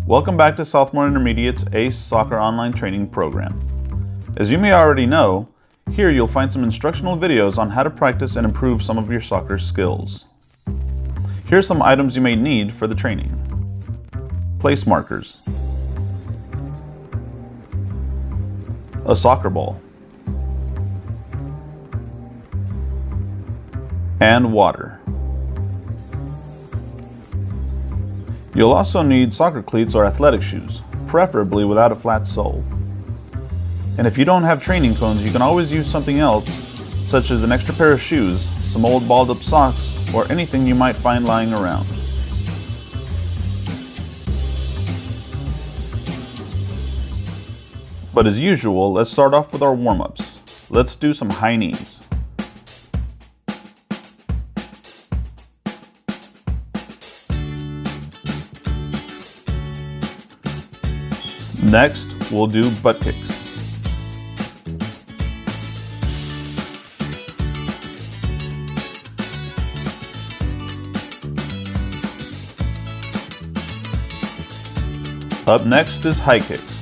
Welcome back to Sophomore Intermediate's ACE Soccer Online Training Program. As you may already know, here you'll find some instructional videos on how to practice and improve some of your soccer skills. Here are some items you may need for the training. Place markers, a soccer ball, and water. You'll also need soccer cleats or athletic shoes, preferably without a flat sole. And if you don't have training cones, you can always use something else, such as an extra pair of shoes, some old balled up socks, or anything you might find lying around. But as usual, let's start off with our warm-ups. Let's do some high knees. Next, we'll do butt kicks. Up next is high kicks.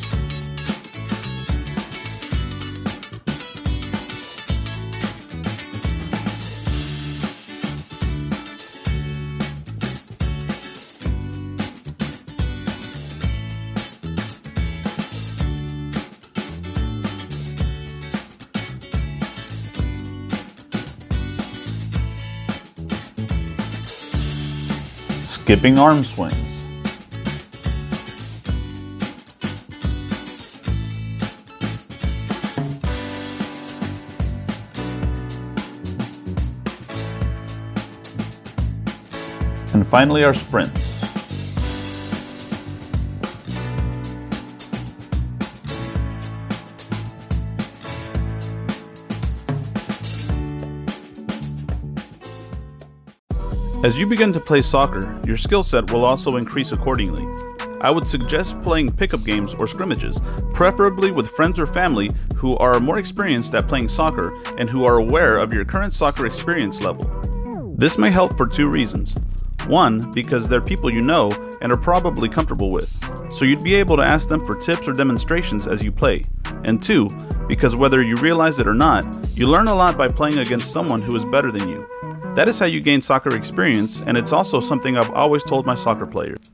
Skipping arm swings. And finally, our sprints. As you begin to play soccer, your skill set will also increase accordingly. I would suggest playing pickup games or scrimmages, preferably with friends or family who are more experienced at playing soccer and who are aware of your current soccer experience level. This may help for two reasons. One, because they're people you know and are probably comfortable with, so you'd be able to ask them for tips or demonstrations as you play. And two, because whether you realize it or not, you learn a lot by playing against someone who is better than you. That is how you gain soccer experience, and it's also something I've always told my soccer players.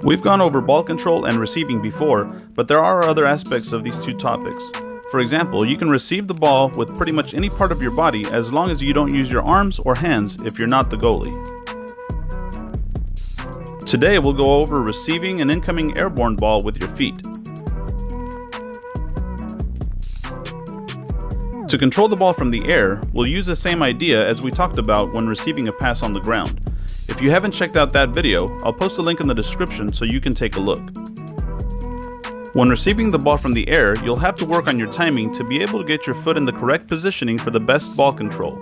We've gone over ball control and receiving before, but there are other aspects of these two topics. For example, you can receive the ball with pretty much any part of your body as long as you don't use your arms or hands if you're not the goalie. Today we'll go over receiving an incoming airborne ball with your feet. To control the ball from the air, we'll use the same idea as we talked about when receiving a pass on the ground. If you haven't checked out that video, I'll post a link in the description so you can take a look. When receiving the ball from the air, you'll have to work on your timing to be able to get your foot in the correct positioning for the best ball control.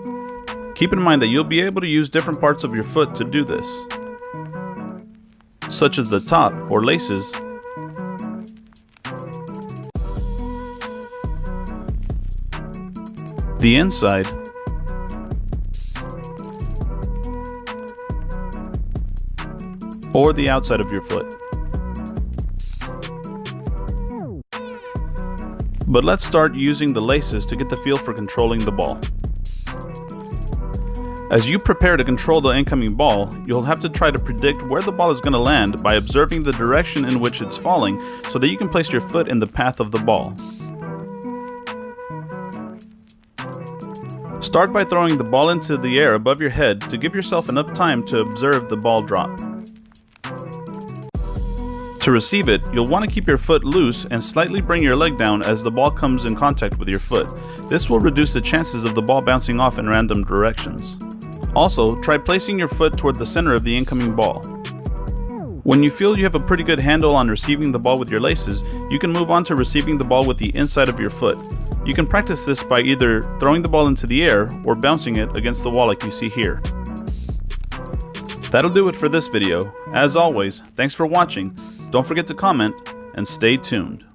Keep in mind that you'll be able to use different parts of your foot to do this, such as the top or laces, the inside, or the outside of your foot. But let's start using the laces to get the feel for controlling the ball. As you prepare to control the incoming ball, you'll have to try to predict where the ball is going to land by observing the direction in which it's falling so that you can place your foot in the path of the ball. Start by throwing the ball into the air above your head to give yourself enough time to observe the ball drop. To receive it, you'll want to keep your foot loose and slightly bring your leg down as the ball comes in contact with your foot. This will reduce the chances of the ball bouncing off in random directions. Also, try placing your foot toward the center of the incoming ball. When you feel you have a pretty good handle on receiving the ball with your laces, you can move on to receiving the ball with the inside of your foot. You can practice this by either throwing the ball into the air or bouncing it against the wall like you see here. That'll do it for this video. As always, thanks for watching. Don't forget to comment and stay tuned.